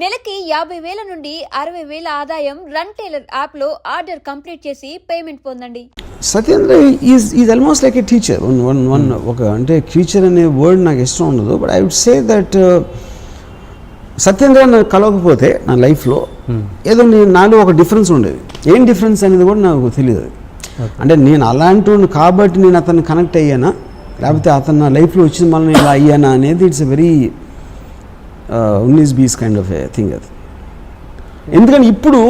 నెలకి 50,000 నుండి 60,000 ఆదాయం రన్ టైలర్ యాప్లో ఆర్డర్ కంప్లీట్ చేసి పేమెంట్ పొందండి. Satyendra is almost like a teacher. ఒక అంటే టీచర్ అనే వర్డ్ నాకు ఇష్టం ఉండదు, but I would say that Satyendra నాకు కలవకపోతే నా లైఫ్లో ఏదో నాలో ఒక డిఫరెన్స్ ఉండేది. ఏం డిఫరెన్స్ అనేది కూడా నాకు తెలియదు. అంటే నేను అలాంటి కాబట్టి నేను అతన్ని కనెక్ట్ అయ్యానా, లేకపోతే అతను నా లైఫ్లో వచ్చిన వల్ల నేను ఇలా అయ్యానా అనేది ఇట్స్ ఎ వెరీ ఉన్నీస్ బీస్ కైండ్ ఆఫ్ ఏ థింగ్ అది. ఎందుకంటే ఇప్పుడు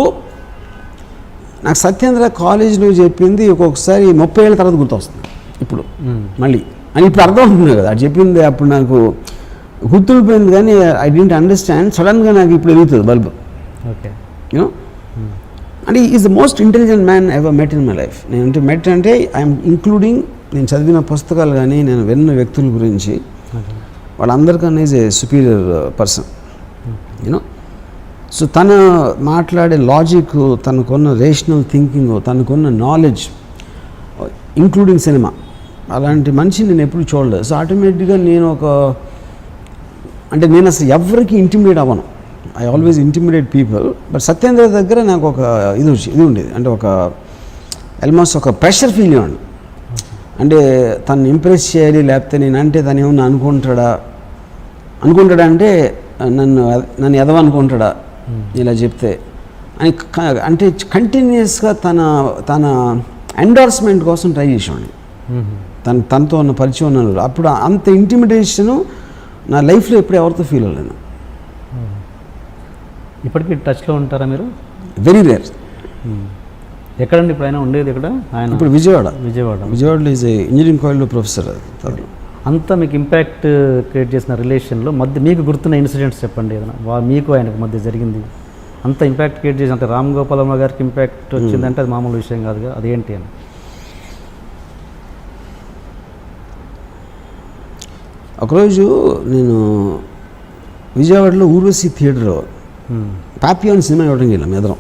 నాకు సత్యేంద్ర కాలేజీలో చెప్పింది ఒక్కొక్కసారి 30 ఏళ్ళ తర్వాత గుర్తొస్తుంది ఇప్పుడు మళ్ళీ అని ఇప్పుడు అర్థం అవుతుంది కదా. అది చెప్పింది అప్పుడు నాకు గుర్తుండిపోయింది, కానీ ఐ డెంట్ అండర్స్టాండ్. సడన్గా నాకు ఇప్పుడు వెలుగుతుంది బల్బ్. ఓకే, యూనో, అంటే is the most intelligent man ever met in my life. నేను మెట్ అంటే ఐఎమ్ ఇంక్లూడింగ్ నేను చదివిన పుస్తకాలు కానీ నేను విన్న వ్యక్తుల గురించి వాళ్ళందరికన్నా is a superior person, you know. So తన మాట్లాడే లాజిక్, తనకున్న రేషనల్ థింకింగ్, తనకున్న నాలెడ్జ్, ఇంక్లూడింగ్ సినిమా, అలాంటి మనిషిని నేను ఎప్పుడు చూడలేదు. సో ఆటోమేటిక్గా నేను నేను అసలు ఎవరికి ఇంటిమిడేట్ అవ్వను. I always intimidate people. But Satyendra దగ్గర నాకు ఒక ఇది ఉండేది, అంటే ఒక ఆల్మోస్ట్ ఒక ప్రెషర్ ఫీల్ ఇవ్వండి. అంటే తను ఇంప్రెస్ చేయాలి, లేకపోతే నేనంటే తను ఏమన్నా అనుకుంటాడా అంటే నన్ను ఎదవనుకుంటాడా ఇలా చెప్తే అని, అంటే కంటిన్యూస్గా తన ఎండార్స్మెంట్ కోసం ట్రై చేసేవాడిని. తనతో ఉన్న పరిచయం ఉన్నాను. అప్పుడు అంత ఇంటిమిడేషను నా లైఫ్లో ఎప్పుడు ఎవరితో ఫీల్ అవ్వలేను. ఇప్పటికీ టచ్లో ఉంటారా మీరు? Very rare. ఎక్కడండి ఇప్పుడు ఆయన ఉండేది? ఇక్కడ ఆయన ఇప్పుడు విజయవాడలో ఈజ్ ఇంజనీరింగ్ కాలేజ్లో ప్రొఫెసర్. అంతా మీకు ఇంపాక్ట్ క్రియేట్ చేసిన రిలేషన్లో మధ్య మీకు గుర్తున్న ఇన్సిడెంట్స్ చెప్పండి. ఏదైనా మీకు ఆయనకు మధ్య జరిగింది అంత ఇంపాక్ట్ క్రియేట్ చేసిన, అంటే రామ్ గోపాల్ వర్మ గారికి ఇంపాక్ట్ వచ్చిందంటే అది మామూలు విషయం కాదుగా, అదేంటి అని. ఒకరోజు నేను విజయవాడలో ఊర్వశి థియేటర్లో పాపియాన్ సినిమా ఇవ్వడం వెళ్ళాం ఎదరం.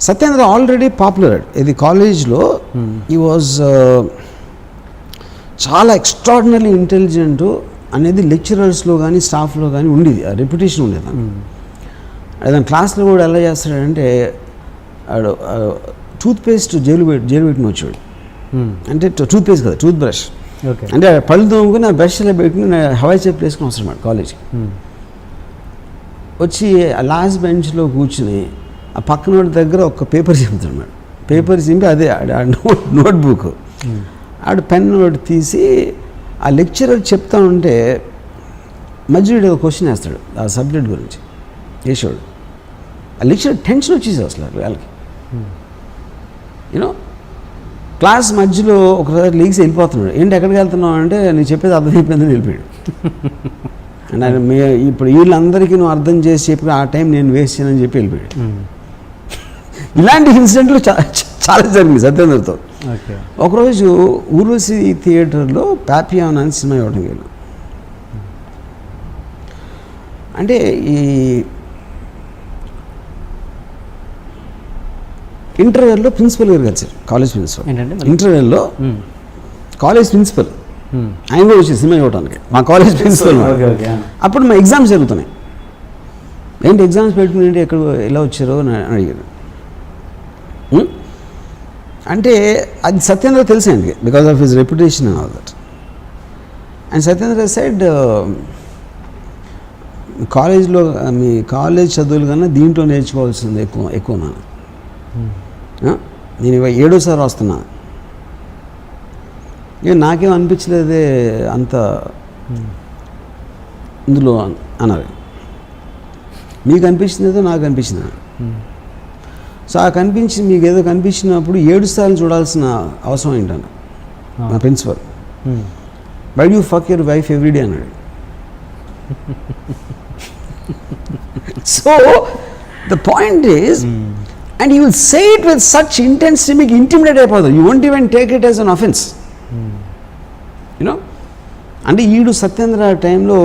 Satyendra already popular. ఇది కాలేజ్లో ఈ వాజ్ చాలా ఎక్స్ట్రాడినరీ ఇంటెలిజెంట్ అనేది లెక్చరర్స్లో కానీ స్టాఫ్లో కానీ ఉండేది, ఆ రెప్యుటేషన్ ఉండేది. అదే క్లాస్లో కూడా ఎలా చేస్తాడంటే టూత్పేస్ట్ జైలు పెట్టిన వచ్చాడు. అంటే టూత్పేస్ట్ కదా, టూత్ బ్రష్. అంటే పళ్ళు తోముకుని ఆ బ్రష్లో పెట్టుకుని హవాయి చెప్పు వేసుకుని వస్తున్నాడు కాలేజ్కి. వచ్చి ఆ లాస్ట్ బెంచ్లో కూర్చుని ఆ పక్కన దగ్గర ఒక పేపర్ చింపుతున్నాడు. పేపర్ చింపి అదే నోట్బుక్ ఆడు పెన్ నోట్ తీసి ఆ లెక్చరర్ చెప్తా ఉంటే మధ్యలో ఒక క్వశ్చన్ వేస్తాడు ఆ సబ్జెక్ట్ గురించి వేసాడు. ఆ లెక్చరర్ టెన్షన్ వచ్చేసి అసలు వాళ్ళకి, యూనో. క్లాస్ మధ్యలో ఒకసారి లీగ్స్ వెళ్ళిపోతున్నాడు. ఏంటి ఎక్కడికి వెళ్తున్నావు అంటే నేను చెప్పేది అర్థమైపోయిందని వెళ్ళిపోయాడు. అంటే ఇప్పుడు వీళ్ళందరికీ నువ్వు అర్థం చేసి చెప్పి ఆ టైం నేను వేస్ట్ చేయనని చెప్పి వెళ్ళిపోయాడు. ఇలాంటి ఇన్సిడెంట్లు చాలా జరిగింది సత్యేంద్రతో. ఒకరోజు ఊర్వశి థియేటర్లో పాపియాన్ అని సినిమా ఇవ్వడం వెళ్ళాం. అంటే ఈ ఇంటర్వెల్లో ప్రిన్సిపల్ గారు కలిసారు, కాలేజ్ ప్రిన్సిపల్. ఇంటర్వెల్లో కాలేజ్ ప్రిన్సిపల్ ఆయన కూడా వచ్చి సినిమా ఇవ్వడానికి, మా కాలేజ్ ప్రిన్సిపల్. అప్పుడు మా ఎగ్జామ్స్ జరుగుతున్నాయి. ఏంటి ఎగ్జామ్స్ పెట్టుకుని ఎక్కడ ఎలా వచ్చారో అని అడిగారు. అంటే అది సత్యేంద్ర తెలుసు ఆయనకి, because of his reputation and all that. And Satyendra side కాలేజ్లో మీ కాలేజ్ చదువులు కన్నా దీంట్లో నేర్చుకోవాల్సింది ఎక్కువ నేను 7వ వస్తున్నా. నాకేం అనిపించలేదే అంత ఇందులో అన్నారు. మీకు అనిపించిందేదో నాకు అనిపించింది. సో ఆ కనిపించింది, మీకు ఏదో కనిపించినప్పుడు 7 సార్లు చూడాల్సిన అవసరం ఏంటన్నా నా principle. Why do fuck your wife everyday అన్నాడు. So the point is, and you will say it with such intensity, మీకు ఇంటిమిడేట్ అయిపోతుంది. you won't even take it as an offense, you know. అంటే ఈడు సత్యేంద్ర టైంలో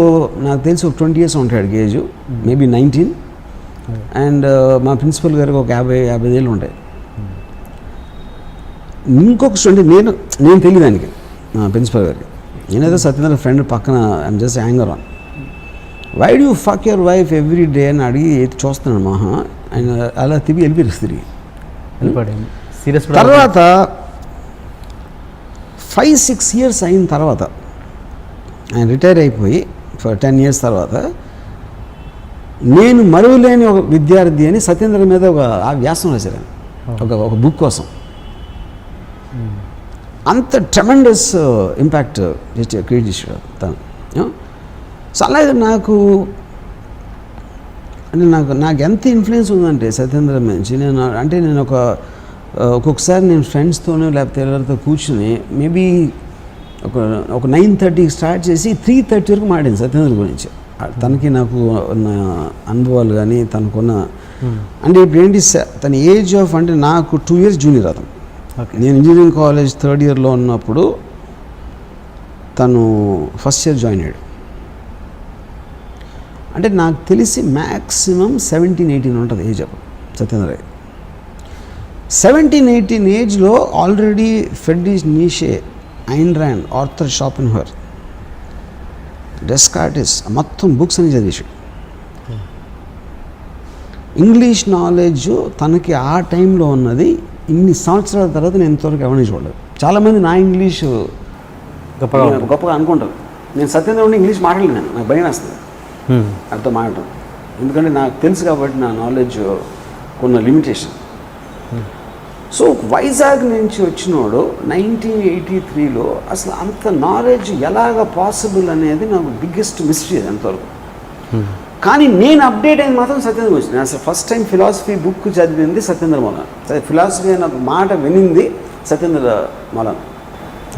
నాకు తెలిసి ఒక 20 years ఉంటాడు ఏజ్, మేబీ 19. అండ్ మా ప్రిన్సిపల్ గారికి ఒక 50 ఏళ్ళు ఉంటాయి. ఇంకొక స్టూడెంట్ నేను తెలియదు ఆయనకి, మా ప్రిన్సిపల్ గారికి. నేనేదో సత్యేంద్ర ఫ్రెండ్ పక్కన I'm just hanger on. Why do fuck your wife every day అని అడిగి చూస్తున్నాను మహా. ఆయన అలా వెళ్ళిపోయారు తిరిగి. సీరియస్ తర్వాత 5-6 years అయిన తర్వాత ఆయన రిటైర్ అయిపోయి 10 years తర్వాత నేను మరువలేని ఒక విద్యార్థి అని సత్యేంద్ర మీద ఒక వ్యాసం రాశారు ఒక బుక్ కోసం. అంత ట్రెమెండస్ ఇంపాక్ట్ క్రియేట్ చేశాడు తను. సో అలాగే నాకు ఎంత ఇన్ఫ్లుయెన్స్ ఉందంటే సత్యేంద్ర నుంచి నేను ఒక్కొక్కసారి నేను ఫ్రెండ్స్తోనో లేకపోతే ఎవరితో కూర్చుని మేబీ ఒక 9:30కి స్టార్ట్ చేసి 3:30 వరకు మాట్లాడింది సత్యేంద్ర గురించి. తనకి నాకు ఉన్న అనుభవాలు కానీ తనకున్న అంటే ఇప్పుడు ఏంటి తన ఏజ్ ఆఫ్ అంటే నాకు 2 years జూనియర్ అతను. నేను ఇంజనీరింగ్ కాలేజ్ 3rd yearలో ఉన్నప్పుడు తను ఫస్ట్ ఇయర్ జాయిన్ అయ్యాడు. అంటే నాకు తెలిసి మ్యాక్సిమం 17-18 ఉంటుంది ఏజ్ అప్పుడు సత్యేంద్ర. 17-18 ఏజ్లో already Friedrich Nietzsche, Ayn Rand, Arthur Schopenhauer, Descartes మొత్తం బుక్స్ అని చదివేశాడు. ఇంగ్లీష్ నాలెడ్జ్ తనకి ఆ టైంలో ఉన్నది ఇన్ని సంవత్సరాల తర్వాత నేను ఇంతవరకు ఎవరిని చూడలేదు. చాలామంది నా ఇంగ్లీష్ గొప్పగా అనుకుంటారు. నేను సత్యేంద్ర ఉండి ఇంగ్లీష్ మాట్లాడలేను, నాకు భయం వేస్తుంది అర్థం మాట్లాడటం. ఎందుకంటే నాకు తెలుసు కాబట్టి నా నాలెడ్జ్ కొన్న లిమిటేషన్. సో వైజాగ్ నుంచి వచ్చినోడు 1983లో అసలు అంత నాలెడ్జ్ ఎలాగ పాసిబుల్ అనేది నాకు బిగ్గెస్ట్ మిస్టరీ అది ఎంతవరకు. కానీ నేను అప్డేట్ అయింది మాత్రం సత్యేంద్ర గురించి. నేను అసలు ఫస్ట్ టైం ఫిలాసఫీ బుక్ చదివింది సత్యేంద్ర మౌలానా. ఫిలాసఫీ అన్న మాట వినింది సత్యేంద్ర మౌలానా.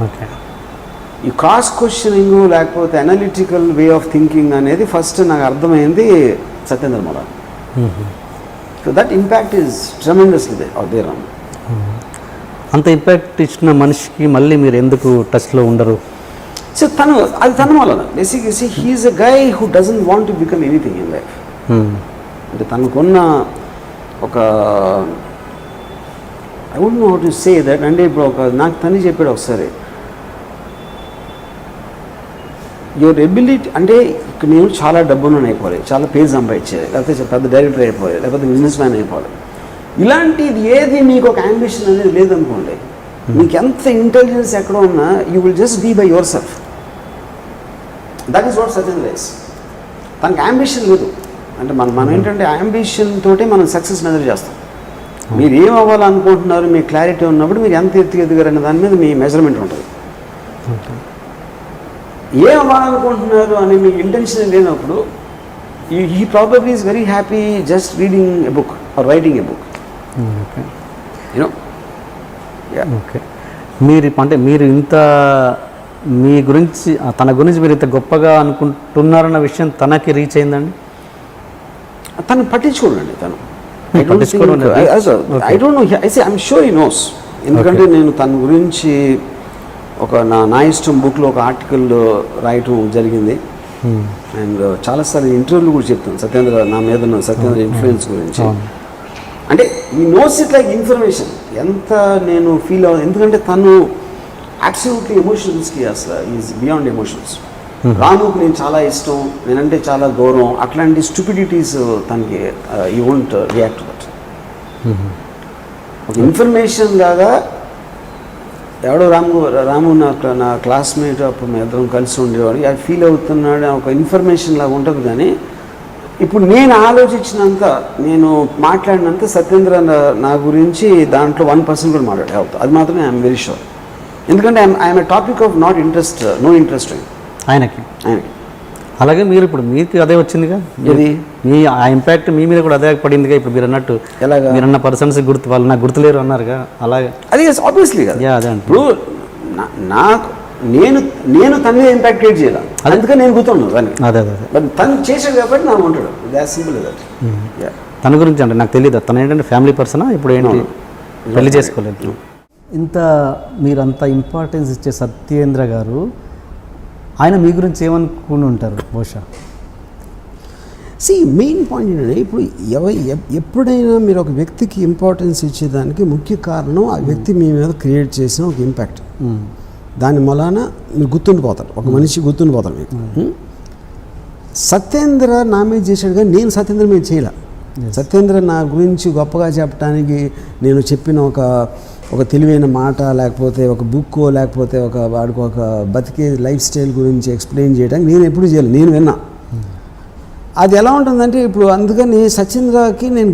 ఓకే. ఈ క్రాస్ క్వశ్చనింగ్ లేకపోతే అనలిటికల్ వే ఆఫ్ థింకింగ్ అనేది ఫస్ట్ నాకు అర్థమైంది Satyendra Maulana. So that impact is tremendously there on. అంత ఇంపాక్ట్ ఇచ్చిన మనిషికి మళ్ళీ మీరు ఎందుకు టచ్లో ఉండరు? సో తన వలన బేసిక్గా he's a guy who doesn't want to become anything in life. అంటే తనకున్న ఒక I would know how to say that. అంటే ఇప్పుడు నాకు తను చెప్పాడు ఒకసారి, యువర్ ఎబిలిటీ అంటే ఇక్కడ నేను చాలా డబ్బును అయిపోవాలి, చాలా పేరు సంపాదించేది, లేకపోతే పెద్ద డైరెక్టర్ అయిపోవాలి, లేకపోతే బిజినెస్ మ్యాన్ అయిపోవాలి. ఇలాంటిది ఏది మీకు ఒక అంబిషన్ అనేది లేదనుకోండి, మీకు ఎంత ఇంటెలిజెన్స్ ఎక్కడ ఉన్నా you will just be by yourself. That is what Satyendra is. తనకి అంబిషన్ లేదు. అంటే మనం ఏంటంటే అంబిషన్ తోటే మనం సక్సెస్ మెజర్ చేస్తాం. మీరు ఏం అవ్వాలనుకుంటున్నారు, మీ క్లారిటీ ఉన్నప్పుడు మీరు ఎంత ఎదిగారనే దాని మీద మీ మెజర్మెంట్ ఉంటుంది. ఏం అవ్వాలనుకుంటున్నారు అని మీకు ఇంటెన్షన్ లేనప్పుడు he probably is very happy just reading a book or writing a book. You know. Okay. మీరు ఇంత మీ గురించి తన గురించి మీరు ఇంత గొప్పగా అనుకుంటున్నారన్న విషయం తనకి రీచ్ అయిందండి? తను పట్టించుకోండి. తను I don't know. I'm sure he knows. ఎందుకంటే నేను తన గురించి ఒక నా ఇష్టం బుక్లో ఒక ఆర్టికల్ రాయటం జరిగింది. అండ్ చాలాసార్లు ఇంటర్వ్యూలు కూడా చెప్తాను సత్యేంద్ర నా మీద ఉన్న సత్యేంద్ర ఇన్ఫ్లుయెన్స్ గురించి. అంటే ఈ నోస్ ఇట్ లైక్ ఇన్ఫర్మేషన్ ఎంత నేను ఫీల్ అవ్వదు. ఎందుకంటే తను అబ్సల్యూట్లీ ఎమోషన్స్కి అసలు ఈజ్ బియాండ్ ఎమోషన్స్. రాముకి నేను చాలా ఇష్టం, నేనంటే చాలా గౌరవం, అట్లాంటి స్టూపిడిటీస్ తనకి you won't react to that. ఒక ఇన్ఫర్మేషన్ లాగా ఎవడో రాము నా క్లాస్మేట్, అప్పుడు మేము ఇద్దరం కలిసి ఉండేవాడు, అది ఫీల్ అవుతున్నాడు ఒక ఇన్ఫర్మేషన్ లాగా ఉంటుంది. కానీ ఇప్పుడు నేను ఆలోచించినంత, నేను మాట్లాడినంత సత్యేంద్ర నా గురించి దాంట్లో 1% కూడా మాట్లాడే అది మాత్రమే ఐఎమ్ వెరీ షూర్. ఎందుకంటే I'm a topic of not interest, no interest ఆయనకి. అలాగే మీరు ఇప్పుడు మీకు అదే వచ్చిందిగా, ఇది మీ ఆ ఇంపాక్ట్ మీ మీద కూడా అదే పడిందిగా. ఇప్పుడు మీరు అన్నట్టు ఎలాగా మీరన్న పర్సన్స్ గుర్తు వాళ్ళు నాకు గుర్తులేరు అన్నారుగా, అలాగే అది ఆబ్వియస్లీ కదా. అదే ఇప్పుడు నాకు నేను తన మీద ఇంపాక్ట్ క్రియేట్ చేయాలి, అందుకని నేను గుర్తున్నాను దాన్ని. అదే బట్ తను చేసాడు కాబట్టి నాకు ఉంటాడు. That simple that. తన గురించి అంటే నాకు తెలియదు, తను ఏంటంటే ఫ్యామిలీ పర్సనా, ఇప్పుడు ఏంటి పెళ్లి చేసుకోలేదు. ఇంత మీరంత ఇంపార్టెన్స్ ఇచ్చే సత్యేంద్ర గారు ఆయన మీ గురించి ఏమనుకుని ఉంటారు బహుశా? మెయిన్ పాయింట్ ఏంటంటే ఇప్పుడు ఎప్పుడైనా మీరు ఒక వ్యక్తికి ఇంపార్టెన్స్ ఇచ్చేదానికి ముఖ్య కారణం ఆ వ్యక్తి మీ మీద క్రియేట్ చేసిన ఒక ఇంపాక్ట్. దాని మూలాన మీరు గుర్తుండిపోతారు, ఒక మనిషి గుర్తుండిపోతారు మీకు. సత్యేంద్ర నా మీద చేశాడు కానీ నేను సత్యేంద్ర మీద చేయలే. సత్యేంద్ర నా గురించి గొప్పగా చెప్పడానికి నేను చెప్పిన ఒక తెలివైన మాట, లేకపోతే ఒక బుక్, లేకపోతే వాడికి ఒక బతికే లైఫ్ స్టైల్ గురించి ఎక్స్ప్లెయిన్ చేయడానికి నేను ఎప్పుడు చేయలేదు, నేను విన్నా. అది ఎలా ఉంటుందంటే ఇప్పుడు అందుకని సత్యేంద్రకి నేను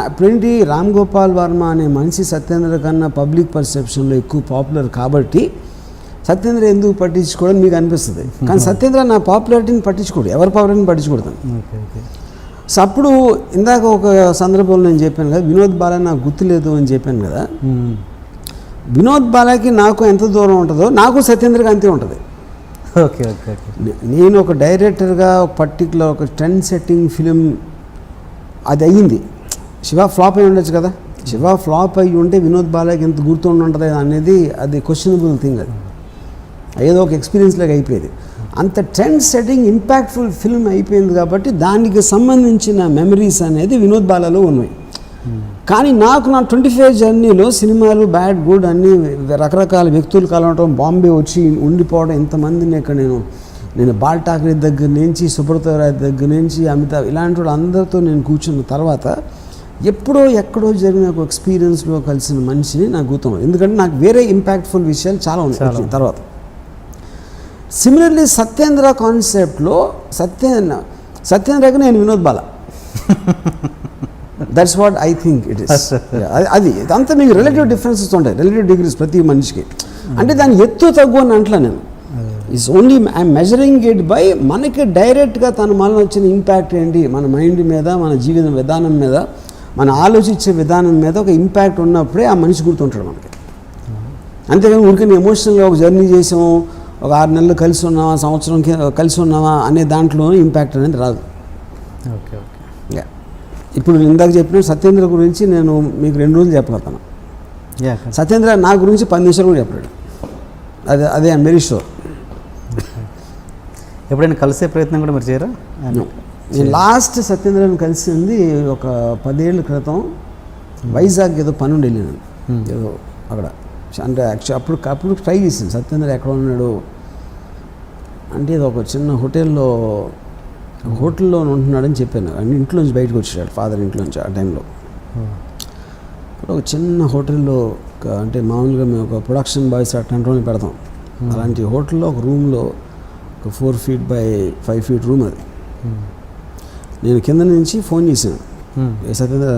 ఇప్పుడేంటి రామ్ గోపాల్ వర్మ అనే మనిషి సత్యేంద్ర కన్నా పబ్లిక్ పర్సెప్షన్లో ఎక్కువ పాపులర్ కాబట్టి సత్యేంద్ర ఎందుకు పట్టించుకోవడం మీకు అనిపిస్తుంది. కానీ సత్యేంద్ర నా పాపులారిటీని పట్టించుకోడు, ఎవరి పాపులారిటీని పట్టించుకోడతాను. సో అప్పుడు ఇందాక ఒక సందర్భంలో నేను చెప్పాను కదా, వినోద్ బాలా నాకు గుర్తులేదు అని చెప్పాను కదా. వినోద్ బాలాకి నాకు ఎంత దూరం ఉంటుందో నాకు సత్యేంద్రకి అంతే ఉంటుంది. ఓకే ఓకే నేను ఒక డైరెక్టర్గా ఒక పర్టికులర్ ఒక ట్రెండ్ సెట్టింగ్ ఫిలిం అది అయ్యింది. శివ ఫ్లాప్ అయి ఉండొచ్చు కదా, శివ ఫ్లాప్ అయ్యి ఉంటే వినోద్ బాలాకి ఎంత గుర్తుండి ఉంటుంది అనేది అది క్వశ్చనబుల్ థింగ్. అది ఏదో ఒక ఎక్స్పీరియన్స్ లాగా అయిపోయేది. అంత ట్రెండ్ సెట్టింగ్ ఇంపాక్ట్ఫుల్ ఫిల్మ్ అయిపోయింది కాబట్టి దానికి సంబంధించిన మెమరీస్ అనేది వినోద్ బాలాలో ఉన్నాయి. కానీ నాకు నా 25 జర్నీలో సినిమాలు బ్యాడ్ గుడ్ అన్నీ రకరకాల వ్యక్తులు కలవటం, బాంబే వచ్చి ఉండిపోవడం, ఇంతమందిని ఇక్కడ నేను బాల్ ఠాక్రే దగ్గర నుంచి, సుబ్రత రాయ్ దగ్గర నుంచి, అమితాబ్ ఇలాంటి వాళ్ళు అందరితో నేను కూర్చున్న తర్వాత ఎప్పుడో ఎక్కడో జరిగిన ఒక ఎక్స్పీరియన్స్లో కలిసిన మనిషిని నాకు గుర్తుంది. ఎందుకంటే నాకు వేరే ఇంపాక్ట్ఫుల్ విషయాలు చాలా ఉన్నాయి తర్వాత. సిమిలర్లీ సత్యేంద్ర కాన్సెప్ట్లో సత్యేంద్రకి నేను Vinod Bala, that's what I think it is. అది అంతా మీకు రిలేటివ్ డిఫరెన్సెస్ ఉంటాయి, రిలేటివ్ డిగ్రీస్ ప్రతి మనిషికి. అంటే దాని ఎత్తు తగ్గు అని అంటలా నేను. Is only I'm measuring it by మనకి డైరెక్ట్గా తన వలన వచ్చిన ఇంపాక్ట్ ఏంటి, మన మైండ్ మీద, మన జీవిత విధానం మీద, మన ఆలోచించే విధానం మీద ఒక ఇంపాక్ట్ ఉన్నప్పుడే ఆ మనిషి గుర్తుంటాడు మనకి. అంతేగాని ఊరికే ఎమోషనల్గా ఒక జర్నీ చేసాము, ఒక 6 నెలలు కలిసి ఉన్నావా, సంవత్సరం కలిసి ఉన్నావా అనే దాంట్లో ఇంపాక్ట్ అనేది రాదు. Okay okay. ఇప్పుడు ఇందాక చెప్పిన సత్యేంద్ర గురించి నేను మీకు 2 రోజులు చెప్పగలుగుతాను. సత్యేంద్ర నా గురించి 10 నిమిషాలు కూడా చెప్పాడు. అదే ఐఎమ్ వెరీ షూర్. ఎప్పుడైనా కలిసే ప్రయత్నం కూడా మీరు చేయరా? నేను లాస్ట్ సత్యేంద్రని కలిసింది ఒక 10 ఏళ్ళ క్రితం. వైజాగ్ ఏదో పని ఉండి వెళ్ళాను, ఏదో అక్కడ. అంటే యాక్చువల్ అప్పుడు ట్రై చేసింది సత్యేంద్ర ఎక్కడ ఉన్నాడు అంటే, ఇది ఒక చిన్న హోటల్లో ఉంటున్నాడని చెప్పాను. అన్ని ఇంట్లోంచి బయటకు వచ్చాడు, ఫాదర్ ఇంట్లోంచి ఆ టైంలో. ఒక చిన్న హోటల్లో అంటే మామూలుగా మేము ఒక ప్రొడక్షన్ బాయ్స్ అట్లాంటి రోజులు పెడతాం. అలాంటి హోటల్లో ఒక రూమ్లో ఒక 4 feet by 5 feet రూమ్ అది. నేను కింద నుంచి ఫోన్ చేశాను, సత్యేంద్ర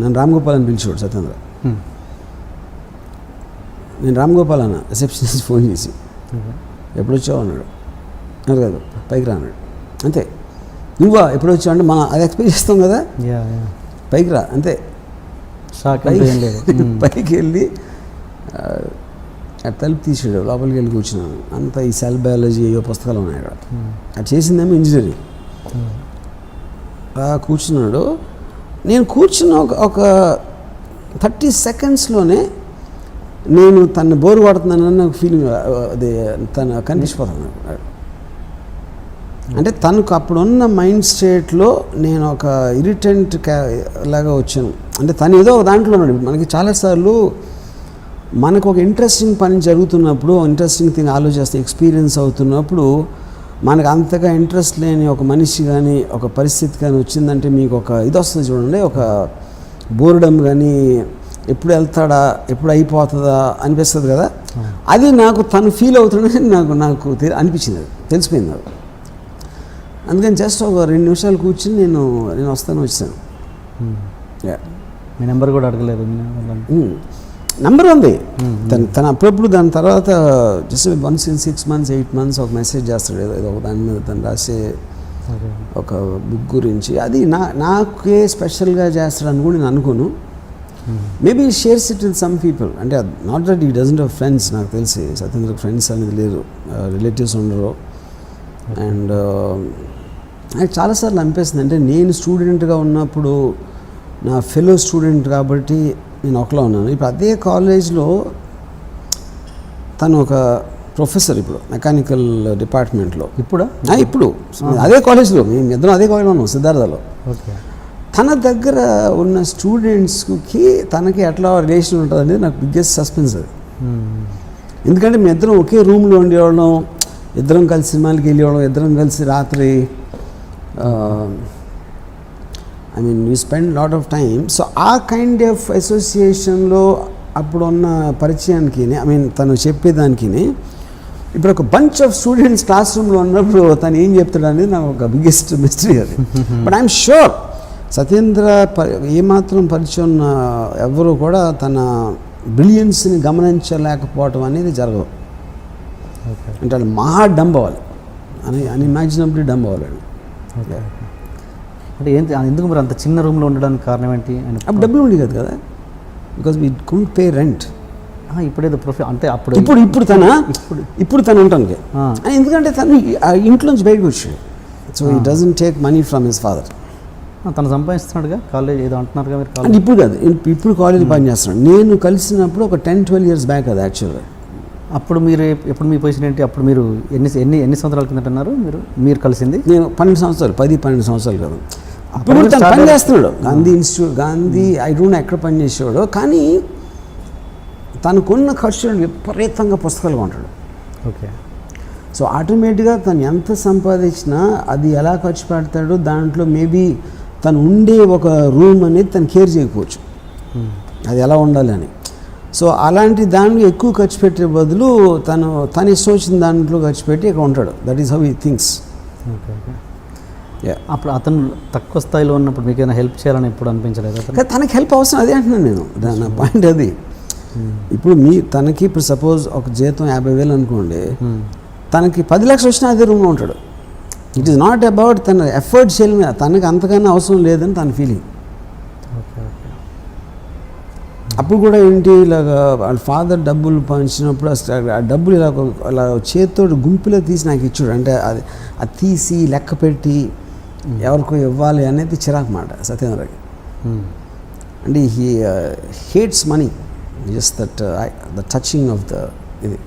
నన్ను రామ్ గోపాల్ అని పిలిచాడు సత్యేంద్ర. నేను రామ్ గోపాల్ అన్న రిసెప్షనిస్ట్ ఫోన్ చేసి, ఎప్పుడు వచ్చావు అన్నాడు. కాదు పైకి రా అన్నాడు. అంతే. నువ్వా ఎప్పుడు వచ్చావు అంటే మనం అది ఎక్స్పెక్ట్ చేస్తాం కదా, పైకి రా అంతే. పైకి వెళ్ళి తలుపు తీసాడు, లోపలికి వెళ్ళి కూర్చున్నాను. అంతా ఈ సెల్ బయాలజీ ఏవో పుస్తకాలు ఉన్నాయి అక్కడ. అది చేసిందేమో ఇంజనీరింగ్. కూర్చున్నాడు. నేను కూర్చున్న ఒక 30 secondsలోనే నేను తను బోరు కొడుతున్నానని నాకు ఫీలింగ్, అది తను కనిపించిపోతాను. అంటే తనకు అప్పుడున్న మైండ్ స్టేట్లో నేను ఒక ఇరిటెంట్ లాగా వచ్చాను. అంటే తను ఏదో ఒక దాంట్లో ఉన్నాడు. మనకి చాలాసార్లు మనకు ఒక ఇంట్రెస్టింగ్ పని జరుగుతున్నప్పుడు, ఇంట్రెస్టింగ్ థింగ్ ఆలోచిస్తే ఎక్స్పీరియన్స్ అవుతున్నప్పుడు మనకు అంతగా ఇంట్రెస్ట్ లేని ఒక మనిషి కానీ ఒక పరిస్థితి కానీ వచ్చిందంటే మీకు ఒక ఇది వస్తుంది చూడండి, ఒక బోర్డమ్ కానీ, ఎప్పుడు వెళ్తాడా, ఎప్పుడు అయిపోతుందా అనిపిస్తుంది కదా. అది నాకు తను ఫీల్ అవుతుందని నాకు అనిపించింది, తెలిసిపోయింది నాకు. అందుకని జస్ట్ ఒక 2 నిమిషాలు కూర్చుని నేను వచ్చాను. మీ నెంబర్ కూడా అడగలేదు? నెంబర్ ఉంది తను అప్పుడప్పుడు. దాని తర్వాత just once in 6 months 8 months ఒక మెసేజ్ చేస్తాడు, ఏదో దాని మీద తను రాసే ఒక బుక్ గురించి. అది నాకే స్పెషల్గా చేస్తాడని కూడా నేను అనుకోను. Maybe shares it with some people. అంటే not that he doesn't have friends. నాకు తెలిసి సత్యేంద్రకి ఫ్రెండ్స్ అనేది లేరు, రిలేటివ్స్ ఉండరు. అండ్ నాకు చాలాసార్లు అనిపిస్తుంది, అంటే నేను స్టూడెంట్గా ఉన్నప్పుడు నా ఫెలో స్టూడెంట్ కాబట్టి నేను ఒకలా ఉన్నాను. ఇప్పుడు అదే కాలేజ్లో తను ఒక ప్రొఫెసర్, ఇప్పుడు మెకానికల్ డిపార్ట్మెంట్లో. ఇప్పుడు అదే కాలేజ్లో, మేము ఇద్దరం అదే కాలేజ్లో ఉన్నాం, సిద్ధార్థలో. ఓకే. తన దగ్గర ఉన్న స్టూడెంట్స్కి తనకి ఎట్లా రిలేషన్ ఉంటుంది అనేది నాకు బిగ్గెస్ట్ సస్పెన్స్ అది. ఎందుకంటే మేము ఇద్దరం ఒకే రూమ్లో ఉండేవాళ్ళం, ఇద్దరం కలిసి సినిమాలకి వెళ్ళేవాళ్ళం, ఇద్దరం కలిసి రాత్రి I mean you spend lot of time. So ఆ కైండ్ ఆఫ్ అసోసియేషన్లో అప్పుడున్న పరిచయానికి, ఐ మీన్ తను చెప్పేదానికి, ఇప్పుడు ఒక బంచ్ ఆఫ్ స్టూడెంట్స్ క్లాస్ రూమ్లో ఉన్నప్పుడు తను ఏం చెప్తాడు అనేది నాకు ఒక బిగ్గెస్ట్ మిస్టరీ అది. బట్ ఐఎమ్ షూర్ సత్యేంద్ర ఏమాత్రం పరిచయం ఉన్న ఎవరు కూడా తన బ్రిలియన్స్ని గమనించలేకపోవటం అనేది జరగదు. అంటే వాళ్ళు మహా డంబ్ అవ్వాలి, అన్ఇమాజినబుల్లీ డంబ్ అవ్వాలి. అంటే ఏంటి ఎందుకు మరి అంత చిన్న రూమ్లో ఉండడానికి కారణం ఏంటి? అప్పుడు డబ్బులు ఉండేది కదా కదా, because we couldn't pay rent. ఇప్పుడేదో అంటే అప్పుడు ఇప్పుడు తను ఉంటానికి, ఎందుకంటే తను ఇంట్లోంచి బయటకు వచ్చాడు. సో ఈ doesn't take money from his father. తను సంపాదిస్తున్నాడుగా, కాలేజ్ ఏదో అంటున్నారుగా మీరు. అంటే ఇప్పుడు కాదు, ఇప్పుడు కాలేజ్ పని చేస్తున్నాడు. నేను కలిసినప్పుడు ఒక 10-12 years బ్యాక్ అది యాక్చువల్గా. అప్పుడు మీరు ఎప్పుడు మీ పొజిషన్ ఏంటి? అప్పుడు మీరు ఎన్ని సంవత్సరాల కిందట అన్నారు మీరు కలిసింది? నేను 12 సంవత్సరాలు, 10-12 సంవత్సరాలు కదా. అప్పుడు తను పని చేస్తున్నాడు Gandhi institute, Gandhi I don't know ఎక్కడ పని చేసేవాడు. కానీ తనకున్న ఖర్చులు విపరీతంగా పుస్తకాలు కొంటాడు. ఓకే. సో ఆటోమేటిక్గా తను ఎంత సంపాదించినా అది ఎలా ఖర్చు పెడతాడో దాంట్లో మేబీ తను ఉండే ఒక రూమ్ అనేది తను కేర్ చేయకపోవచ్చు, అది ఎలా ఉండాలి అని. సో అలాంటి దాంట్లో ఎక్కువ ఖర్చు పెట్టే బదులు తను ఇష్టం వచ్చిన దాంట్లో ఖర్చు పెట్టి ఇక్కడ ఉంటాడు. That is how he thinks. Okay. అప్పుడు అతను తక్కువ స్థాయిలో ఉన్నప్పుడు మీకు ఏమైనా హెల్ప్ చేయాలని ఎప్పుడు అనిపించలేదు? తనకి హెల్ప్ అవసరం, అదే అంటున్నాను నేను, నా పాయింట్ అది. ఇప్పుడు తనకి ఇప్పుడు సపోజ్ ఒక జీతం 50,000 అనుకోండి, తనకి 10 లక్షలు వచ్చినా అదే రూమ్లో ఉంటాడు. ఇట్ ఈస్ నాట్ అబౌట్ తన ఎఫర్ట్ చేయడం, తనకి అంతకన్నా అవసరం లేదని తన ఫీలింగ్. అప్పుడు కూడా ఏంటి, ఇలాగ వాళ్ళ ఫాదర్ డబ్బులు పంచినప్పుడు అసలు ఆ డబ్బులు ఇలా చేతితో గుంపులో తీసి నాకు ఇచ్చాడు. అంటే అది తీసి లెక్క పెట్టి ఎవరికో ఇవ్వాలి అనేది చిరాకు మాట సత్యేంద్రకి. అంటే he hates money, just the touching of the ఇది.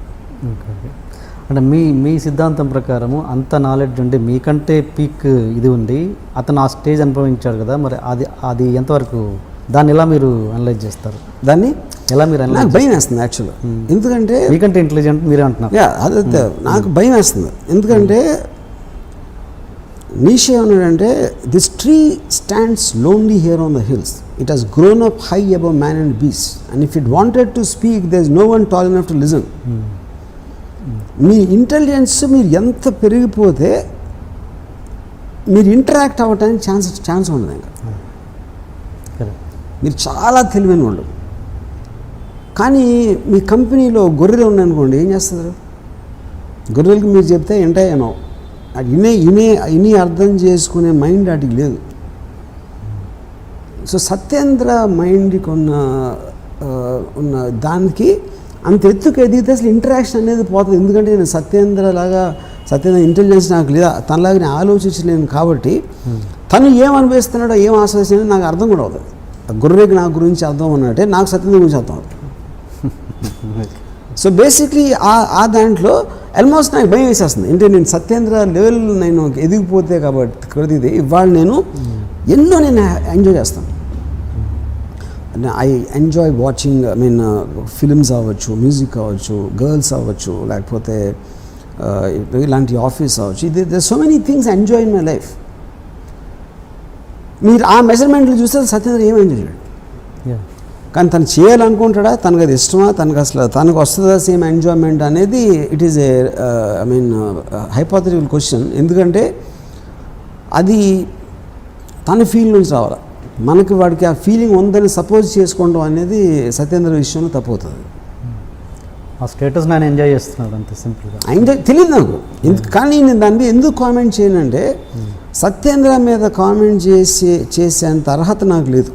అంటే మీ సిద్ధాంతం ప్రకారము అంత నాలెడ్జ్ ఉండి మీకంటే పీక్ ఇది ఉంది, అతను ఆ స్టేజ్ అనుభవించాడు కదా, మరి అది ఎంతవరకు, దాన్ని ఎలా మీరు అనలైజ్ చేస్తారు? దాన్ని ఎలా మీరు అనలైజ్? నాకు భయం వేస్తుంది యాక్చువల్గా, ఎందుకంటే మీకంటే ఇంటెలిజెంట్ మీరే అంటున్నారు. అదే నాకు భయం వేస్తుంది. ఎందుకంటే నీషే ఏమన్నాడంటే, this tree stands lonely here on the hills, it has grown up high above man and beast, and if it wanted to speak there is no one tall enough to listen. మీ intelligence మీరు ఎంత పెరిగిపోతే మీరు interact అవ్వటానికి chance ఉండదు. ఇంకా మీరు చాలా తెలివైన వాళ్ళు, కానీ మీ కంపెనీలో గొర్రెలు ఉన్నాయనుకోండి, ఏం చేస్తారు? గొర్రెలకి మీరు చెప్తే ఏంటో అది ఇనే అర్థం చేసుకునే మైండ్ వాటికి లేదు. సో సత్యేంద్ర మైండ్కి ఉన్న దానికి అంత ఎత్తుకు ఎదిగితే అసలు ఇంటరాక్షన్ అనేది పోతుంది. ఎందుకంటే నేను సత్యేంద్ర ఇంటెలిజెన్స్ నాకు లేదా, తనలాగా నేను ఆలోచించలేను. కాబట్టి తను ఏం అనిపిస్తున్నాడో ఏం ఆశ్వాసన నాకు అర్థం కూడా అవుతుంది. గొర్రెకి నా గురించి అర్థం ఉన్నట్టే నాకు సత్యేంద్ర గురించి అర్థం అవుతుంది. సో బేసిక్లీ ఆ దాంట్లో ఆల్మోస్ట్ నాకు భయం వేసేస్తుంది. అంటే నేను సత్యేంద్ర లెవెల్ నేను ఎదిగిపోతే కాబట్టి ఇవాళ నేను ఎన్నో ఎంజాయ్ చేస్తాను. I enjoy watching, I mean films అవ్వచ్చు, మ్యూజిక్ అవ్వచ్చు, గర్ల్స్ అవ్వచ్చు, లేకపోతే ఇలాంటి ఆఫీస్ అవ్వచ్చు. They so many things enjoy in my life. మీరు ఆ మెజర్మెంట్లు చూస్తే సత్యేంద్ర ఏం ఎంజాయ్ చేయడు. కానీ తను చేయాలనుకుంటాడా, తనకు అది ఇష్టమా, తనకు వస్తుందా సేమ్ ఎంజాయ్మెంట్ అనేది it is A I mean hypothetical question. ఎందుకంటే అది తన ఫీల్ నుంచి రావాలి. మనకి వాడికి ఆ ఫీలింగ్ ఉందని సపోజ్ చేసుకోవడం అనేది సత్యేంద్ర విషయంలో తప్పుతుంది. ఆ స్టేటస్ నేను ఎంజాయ్ చేస్తున్నాడు అంతే సింపుల్గా. ఎంజాయ్ తెలియదు నాకు, కానీ నేను దాని మీద ఎందుకు కామెంట్ చేయనంటే సత్యేంద్ర మీద కామెంట్ చేసేంత అర్హత నాకు లేదు.